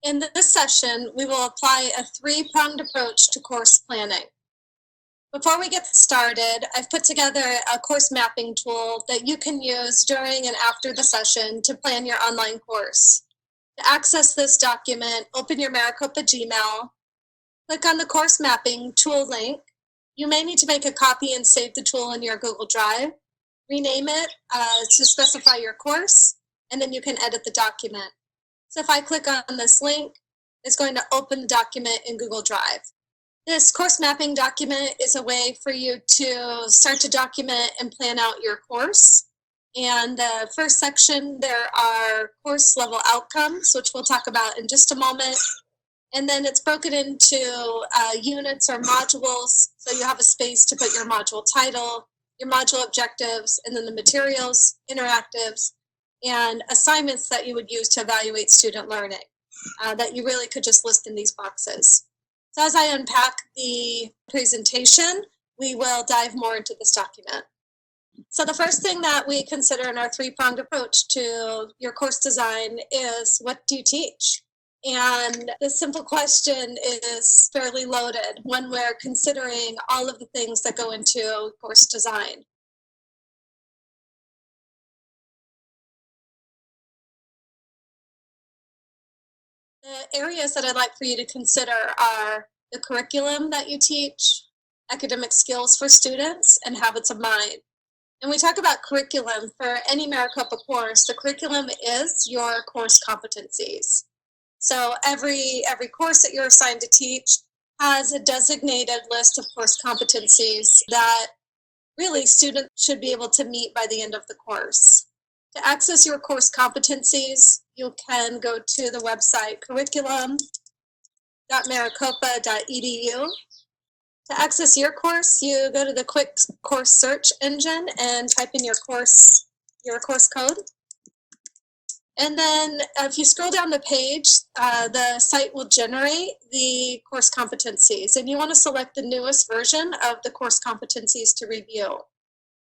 In this session, we will apply a three-pronged approach to course planning. Before we get started, I've put together a course mapping tool that you can use during and after the session to plan your online course. To access this document, open your MesaCTL Gmail, click on the course mapping tool link. You may need to make a copy and save the tool in your Google Drive, rename it to specify your course, and then you can edit the document. So if I click on this link, it's going to open the document in Google Drive. This course mapping document is a way for you to start to document and plan out your course. And the first section, there are course level outcomes, which we'll talk about in just a moment. And then it's broken into units or modules. So you have a space to put your module title, your module objectives, and then the materials, interactives, and assignments that you would use to evaluate student learning that you really could just list in these boxes. So as I unpack the presentation, we will dive more into this document. So the first thing that we consider in our three-pronged approach to your course design is, what do you teach? And the simple question is fairly loaded when we're considering all of the things that go into course design. The areas that I'd like for you to consider are the curriculum that you teach, academic skills for students, and habits of mind. And we talk about curriculum for any MesaCTL course. The curriculum is your course competencies. So every course that you're assigned to teach has a designated list of course competencies that really students should be able to meet by the end of the course. To access your course competencies, you can go to the website curriculum.mesactl.edu. To access your course, you go to the quick course search engine and type in your course code. And then if you scroll down the page, the site will generate the course competencies, and you want to select the newest version of the course competencies to review.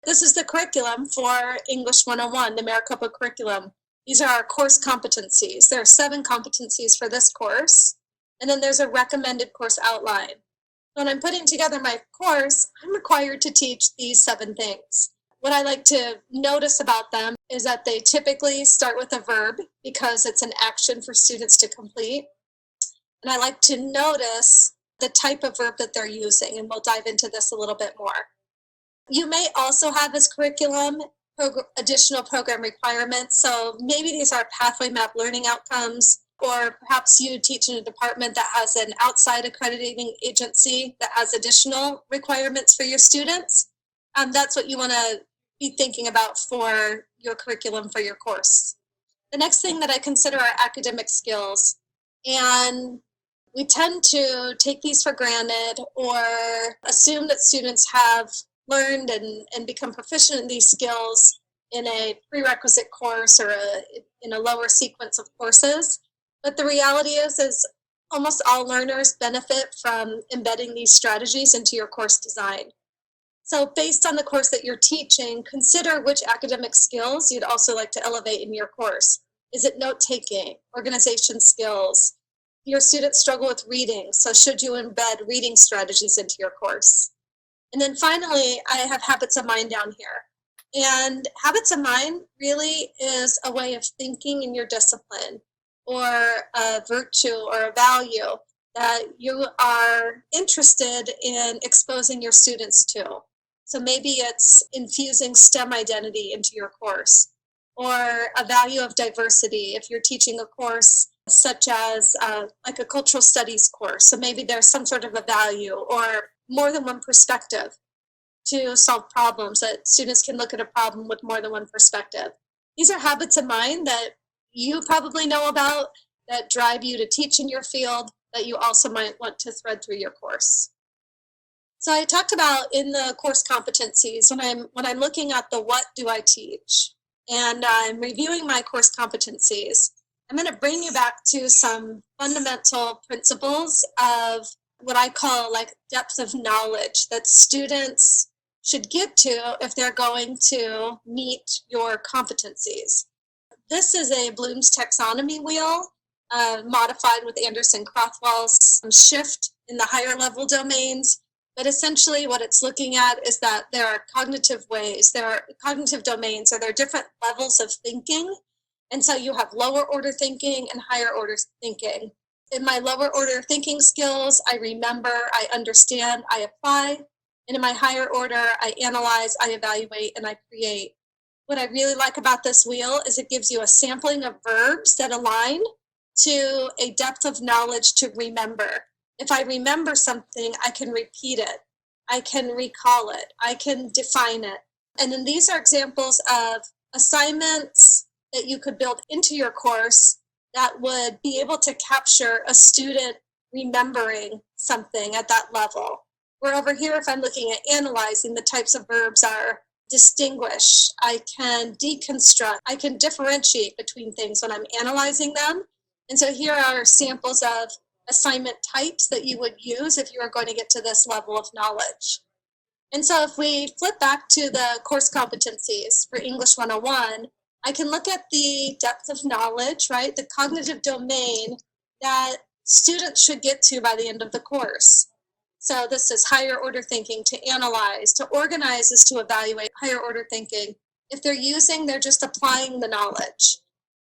This is the curriculum for English 101, the MesaCTL curriculum. These are our course competencies. There are 7 competencies for this course, and then there's a recommended course outline. When I'm putting together my course, I'm required to teach these 7 things. What I like to notice about them is that they typically start with a verb because it's an action for students to complete. And I like to notice the type of verb that they're using, and we'll dive into this a little bit more. You may also have as curriculum additional program requirements. So maybe these are pathway map learning outcomes, or perhaps you teach in a department that has an outside accrediting agency that has additional requirements for your students. That's what you want to be thinking about for your curriculum for your course. The next thing that I consider are academic skills. And we tend to take these for granted or assume that students have learned and become proficient in these skills in a prerequisite course or in a lower sequence of courses. But the reality is almost all learners benefit from embedding these strategies into your course design. So based on the course that you're teaching, consider which academic skills you'd also like to elevate in your course. Is it note-taking, organization skills? Your students struggle with reading, so should you embed reading strategies into your course? And then finally, I have habits of mind down here. And habits of mind really is a way of thinking in your discipline, or a virtue or a value that you are interested in exposing your students to. So maybe it's infusing STEM identity into your course, or a value of diversity if you're teaching a course such as like a cultural studies course. So maybe there's some sort of a value or more than one perspective to solve problems, that students can look at a problem with more than one perspective. These are habits of mind that you probably know about, that drive you to teach in your field, that you also might want to thread through your course. So I talked about in the course competencies, when I'm looking at the what do I teach, and I'm reviewing my course competencies, I'm going to bring you back to some fundamental principles of what I call like depth of knowledge that students should get to if they're going to meet your competencies. This is a Bloom's taxonomy wheel. modified with Anderson-Crothwell's shift in the higher level domains. But essentially what it's looking at is that there are cognitive ways, there are cognitive domains, or there are different levels of thinking. And so you have lower order thinking and higher order thinking. In my lower order thinking skills, I remember, I understand, I apply. And in my higher order, I analyze, I evaluate, and I create. What I really like about this wheel is it gives you a sampling of verbs that align to a depth of knowledge to remember. If I remember something, I can repeat it. I can recall it. I can define it. And then these are examples of assignments that you could build into your course that would be able to capture a student remembering something at that level. Where over here, if I'm looking at analyzing, the types of verbs are distinguish, I can deconstruct, I can differentiate between things when I'm analyzing them. And so here are samples of assignment types that you would use if you are going to get to this level of knowledge. And so if we flip back to the course competencies for English 101, I can look at the depth of knowledge, right? The cognitive domain that students should get to by the end of the course. So this is higher order thinking, to analyze, to organize is to evaluate, higher order thinking. If they're using, they're just applying the knowledge.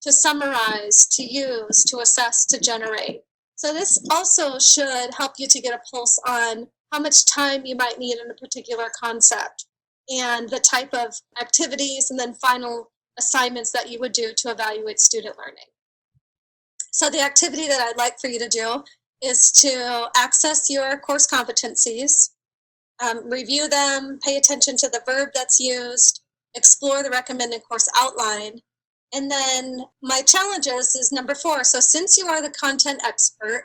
To summarize, to use, to assess, to generate. So this also should help you to get a pulse on how much time you might need in a particular concept and the type of activities and then final assignments that you would do to evaluate student learning. So the activity that I'd like for you to do is to access your course competencies, review them, pay attention to the verb that's used, explore the recommended course outline. And then my challenge is number 4. So since you are the content expert,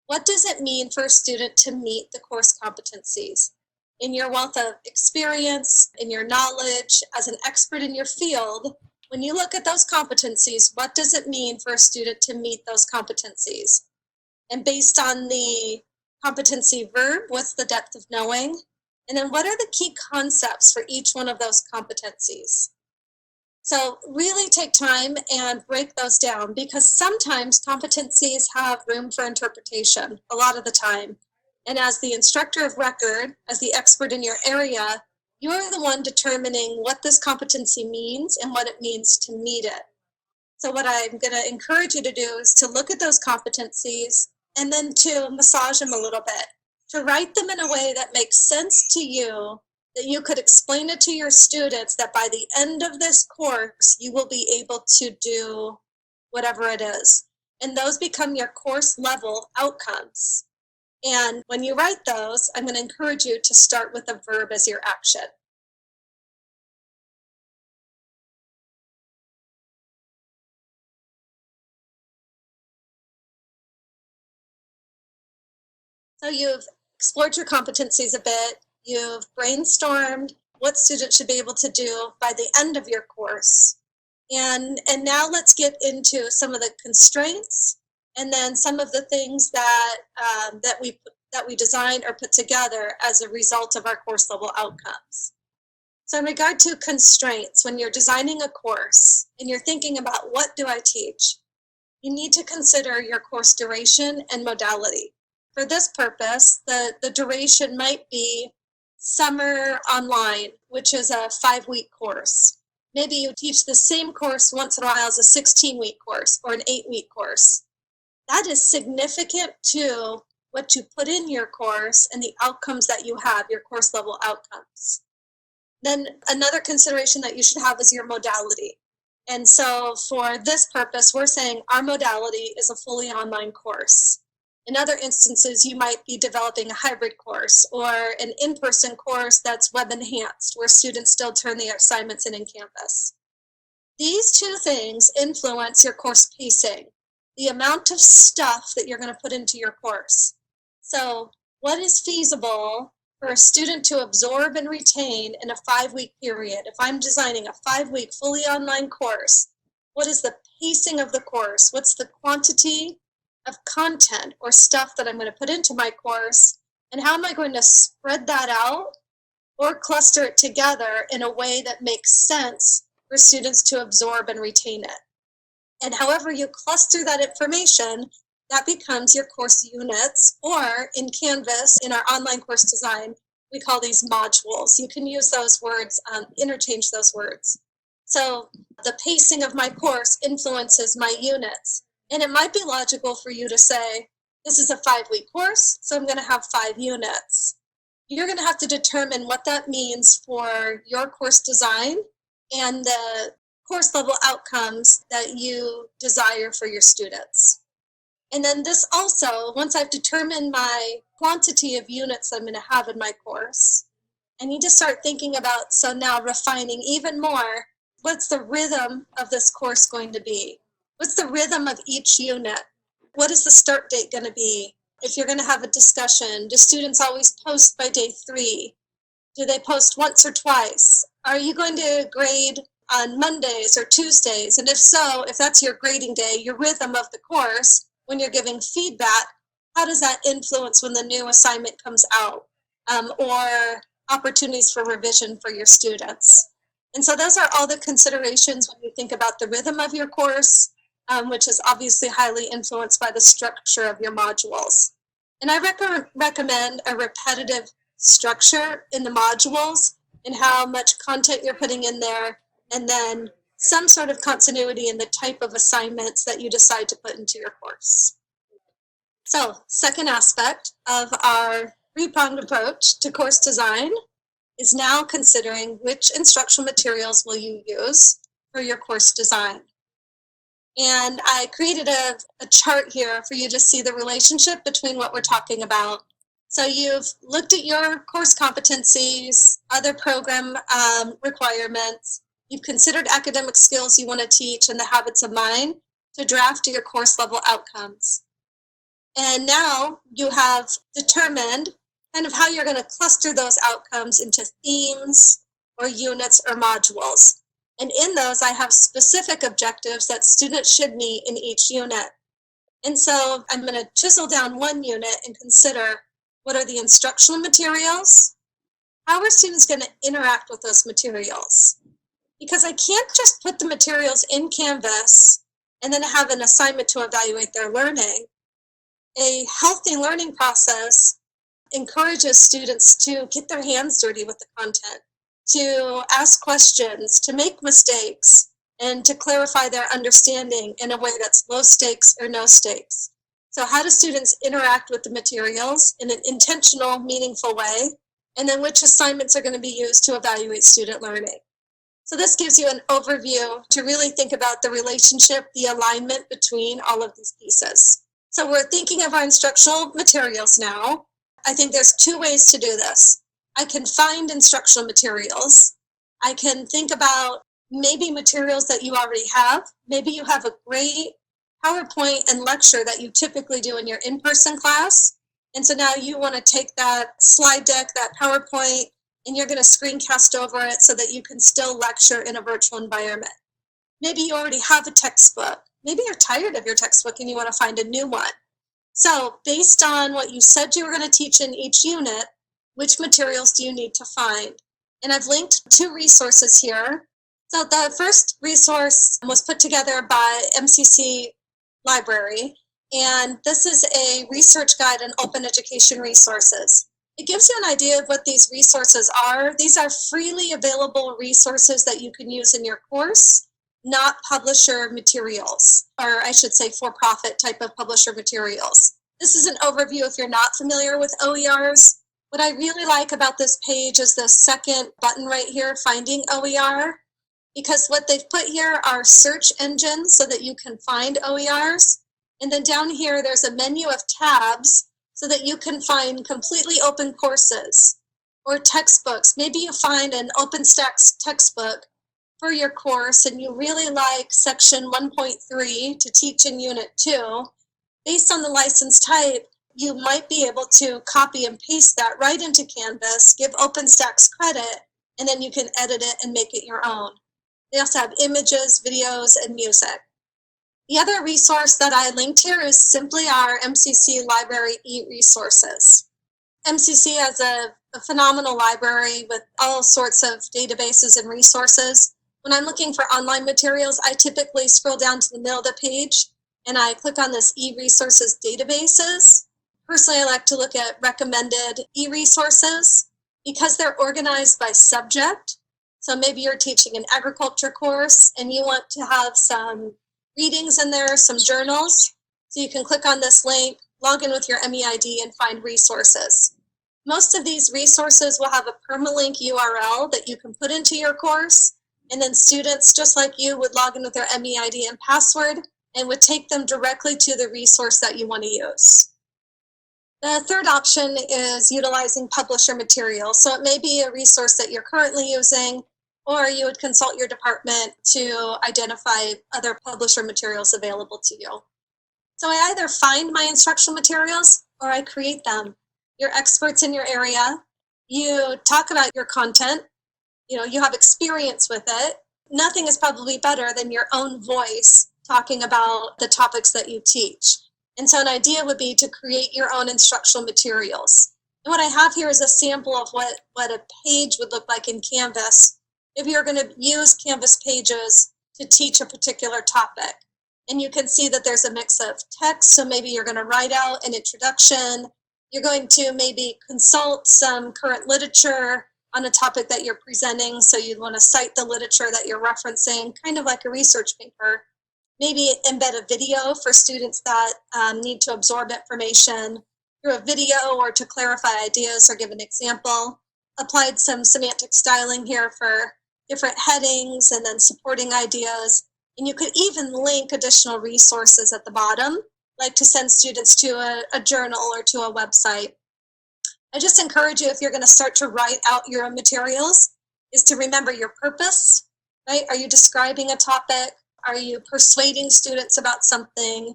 what does it mean for a student to meet the course competencies? In your wealth of experience, in your knowledge, as an expert in your field, when you look at those competencies, what does it mean for a student to meet those competencies? And based on the competency verb, what's the depth of knowing? And then what are the key concepts for each one of those competencies? So really take time and break those down, because sometimes competencies have room for interpretation, a lot of the time. And as the instructor of record, as the expert in your area, you're the one determining what this competency means and what it means to meet it. So what I'm going to encourage you to do is to look at those competencies and then to massage them a little bit, to write them in a way that makes sense to you, that you could explain it to your students, that by the end of this course, you will be able to do whatever it is. And those become your course level outcomes. And when you write those, I'm going to encourage you to start with a verb as your action. So you've explored your competencies a bit. You've brainstormed what students should be able to do by the end of your course. And now let's get into some of the constraints and then some of the things that, that we design or put together as a result of our course level outcomes. So in regard to constraints, when you're designing a course and you're thinking about what do I teach, you need to consider your course duration and modality. For this purpose, the duration might be summer online, which is a 5-week course. Maybe you teach the same course once in a while as a 16-week course or an 8-week course. That is significant to what you put in your course and the outcomes that you have, your course level outcomes. Then another consideration that you should have is your modality. And so for this purpose, we're saying our modality is a fully online course. In other instances, you might be developing a hybrid course or an in-person course that's web enhanced, where students still turn the assignments in campus. These 2 things influence your course pacing, the amount of stuff that you're going to put into your course. So what is feasible for a student to absorb and retain in a 5-week period? If I'm designing a 5-week fully online course, what is the pacing of the course? What's the quantity of content or stuff that I'm going to put into my course? And how am I going to spread that out or cluster it together in a way that makes sense for students to absorb and retain it? And however you cluster that information, that becomes your course units, or in Canvas, in our online course design, we call these modules. You can use those words, interchange those words. So the pacing of my course influences my units. And it might be logical for you to say, this is a 5-week course, so I'm going to have 5 units. You're going to have to determine what that means for your course design and the course level outcomes that you desire for your students. And then this also, once I've determined my quantity of units I'm going to have in my course, I need to start thinking about, so now refining even more, what's the rhythm of this course going to be? What's the rhythm of each unit? What is the start date going to be? If you're going to have a discussion, do students always post by day 3? Do they post once or twice? Are you going to grade on Mondays or Tuesdays? And if so, if that's your grading day, your rhythm of the course, when you're giving feedback, how does that influence when the new assignment comes out? Or opportunities for revision for your students. And so those are all the considerations when you think about the rhythm of your course, which is obviously highly influenced by the structure of your modules. And I recommend a repetitive structure in the modules and how much content you're putting in there, and then some sort of continuity in the type of assignments that you decide to put into your course. So, second aspect of our three-pronged approach to course design is now considering which instructional materials will you use for your course design. And I created a chart here for you to see the relationship between what we're talking about. So you've looked at your course competencies, other program requirements, you've considered academic skills you want to teach and the habits of mind to draft your course level outcomes. And now you have determined kind of how you're going to cluster those outcomes into themes or units or modules. And in those, I have specific objectives that students should meet in each unit. And so I'm going to chisel down one unit and consider, what are the instructional materials? How are students going to interact with those materials? Because I can't just put the materials in Canvas and then have an assignment to evaluate their learning. A healthy learning process encourages students to get their hands dirty with the content, to ask questions, to make mistakes, and to clarify their understanding in a way that's low stakes or no stakes. So how do students interact with the materials in an intentional, meaningful way? And then which assignments are going to be used to evaluate student learning? So this gives you an overview to really think about the relationship, the alignment between all of these pieces. So we're thinking of our instructional materials now. I think there's 2 ways to do this. I can find instructional materials. I can think about maybe materials that you already have. Maybe you have a great PowerPoint and lecture that you typically do in your in-person class. And so now you want to take that slide deck, that PowerPoint, and you're going to screencast over it so that you can still lecture in a virtual environment. Maybe you already have a textbook. Maybe you're tired of your textbook and you want to find a new one. So based on what you said you were going to teach in each unit, which materials do you need to find? And I've linked 2 resources here. So the first resource was put together by MCC Library, and this is a research guide on open education resources. It gives you an idea of what these resources are. These are freely available resources that you can use in your course, not publisher materials, or I should say for-profit type of publisher materials. This is an overview if you're not familiar with OERs. What I really like about this page is the second button right here, Finding OER, because what they've put here are search engines so that you can find OERs. And then down here, there's a menu of tabs so that you can find completely open courses or textbooks. Maybe you find an OpenStax textbook for your course and you really like section 1.3 to teach in unit 2. Based on the license type, you might be able to copy and paste that right into Canvas, give OpenStax credit, and then you can edit it and make it your own. They also have images, videos, and music. The other resource that I linked here is simply our MCC Library EResources. MCC has a phenomenal library with all sorts of databases and resources. when I'm looking for online materials, I typically scroll down to the middle of the page and I click on this e-resources databases. Personally, I like to look at recommended e-resources because they're organized by subject. So maybe you're teaching an agriculture course and you want to have some readings in there, some journals. So you can click on this link, log in with your MEID, and find resources. Most of these resources will have a permalink URL that you can put into your course, and then students, just like you, would log in with their MEID and password and would take them directly to the resource that you want to use. The third option is utilizing publisher materials. So it may be a resource that you're currently using, or you would consult your department to identify other publisher materials available to you. So I either find my instructional materials or I create them. You're experts in your area. You talk about your content. You have experience with it. Nothing is probably better than your own voice talking about the topics that you teach. And so an idea would be to create your own instructional materials. And what I have here is a sample of what a page would look like in Canvas if you're going to use Canvas pages to teach a particular topic. And you can see that there's a mix of text, so maybe you're going to write out an introduction. You're going to maybe consult some current literature on a topic that you're presenting, so you'd want to cite the literature that you're referencing, kind of like a research paper. Maybe embed a video for students that need to absorb information through a video or to clarify ideas or give an example. Applied some semantic styling here for different headings and then supporting ideas. And you could even link additional resources at the bottom, like to send students to a journal or to a website. I just encourage you, if you're going to start to write out your own materials, is to remember your purpose, right? Are you describing a topic? Are you persuading students about something?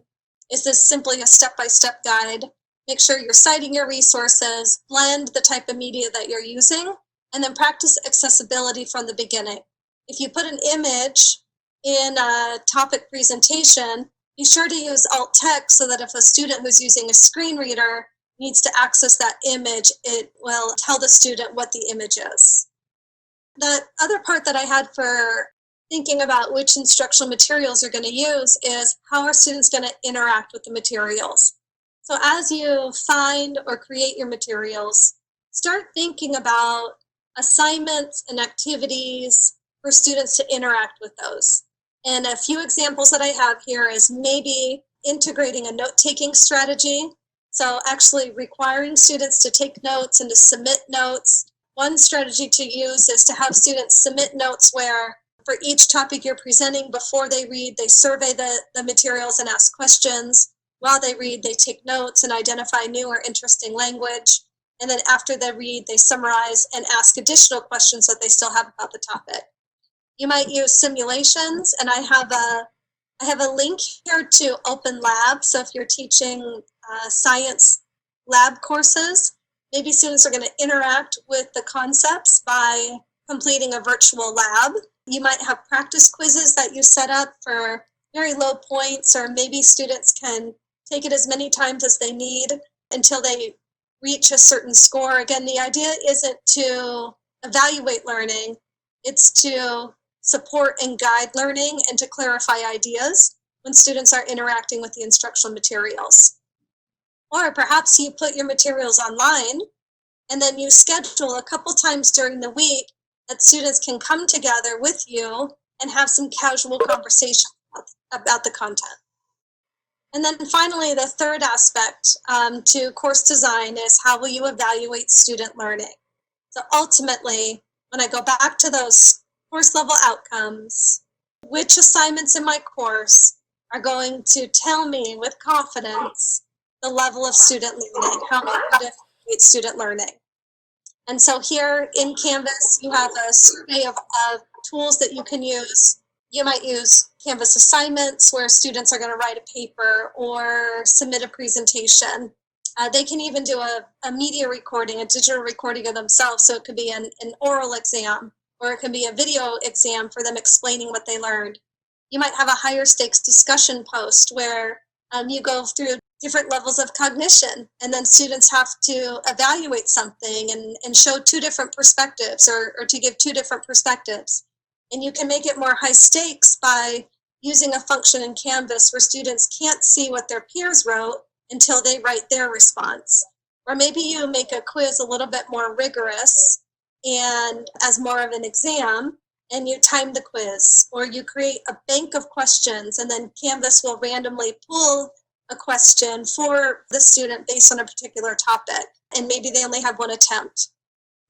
Is this simply a step-by-step guide? Make sure you're citing your resources, blend the type of media that you're using, and then practice accessibility from the beginning. If you put an image in a topic presentation, be sure to use alt text so that if a student who's using a screen reader needs to access that image, it will tell the student what the image is. The other part that I had for thinking about which instructional materials you're going to use is how are students going to interact with the materials. So as you find or create your materials, start thinking about assignments and activities for students to interact with those. And a few examples that I have here is maybe integrating a note-taking strategy. So actually requiring students to take notes and to submit notes. One strategy to use is to have students submit notes where for each topic you're presenting, before they read, they survey the materials and ask questions. While they read, they take notes and identify new or interesting language. And then after they read, they summarize and ask additional questions that they still have about the topic. You might use simulations, and I have a link here to Open Lab. So if you're teaching science lab courses, maybe students are going to interact with the concepts by completing a virtual lab. You might have practice quizzes that you set up for very low points, or maybe students can take it as many times as they need until they reach a certain score. Again, the idea isn't to evaluate learning, it's to support and guide learning and to clarify ideas when students are interacting with the instructional materials. Or perhaps you put your materials online and then you schedule a couple times during the week that students can come together with you and have some casual conversation about the content. And then finally, the third aspect to course design is how will you evaluate student learning? So ultimately, when I go back to those course level outcomes, which assignments in my course are going to tell me with confidence the level of student learning, how I evaluate student learning. And so here in Canvas, you have a survey of tools that you can use. You might use Canvas assignments where students are going to write a paper or submit a presentation. They can even do a media recording, a digital recording of themselves. So it could be an oral exam, or it can be a video exam for them explaining what they learned. You might have a higher stakes discussion post where you go through different levels of cognition, and then students have to evaluate something and show two different perspectives or to give two different perspectives. And you can make it more high stakes by using a function in Canvas where students can't see what their peers wrote until they write their response. Or maybe you make a quiz a little bit more rigorous and as more of an exam, and you time the quiz, or you create a bank of questions, and then Canvas will randomly pull a question for the student based on a particular topic, and maybe they only have one attempt.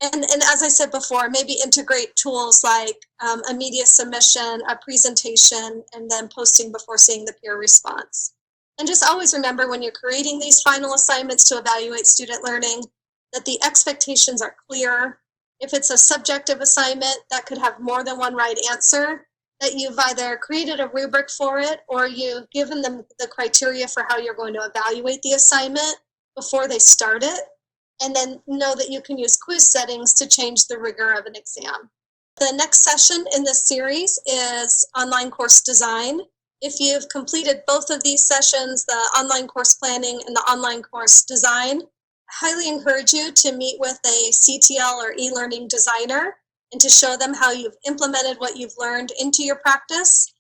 And as I said before, maybe integrate tools like a media submission, a presentation, and then posting before seeing the peer response. And just always remember when you're creating these final assignments to evaluate student learning that the expectations are clear. If it's a subjective assignment that could have more than one right answer, that you've either created a rubric for it or you've given them the criteria for how you're going to evaluate the assignment before they start it. And then know that you can use quiz settings to change the rigor of an exam. The next session in this series is online course design. If you've completed both of these sessions, the online course planning and the online course design, I highly encourage you to meet with a CTL or e-learning designer and to show them how you've implemented what you've learned into your practice.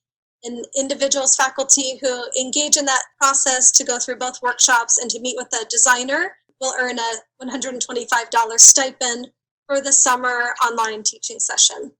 And individuals, faculty who engage in that process to go through both workshops and to meet with a designer will earn a $125 stipend for the summer online teaching session.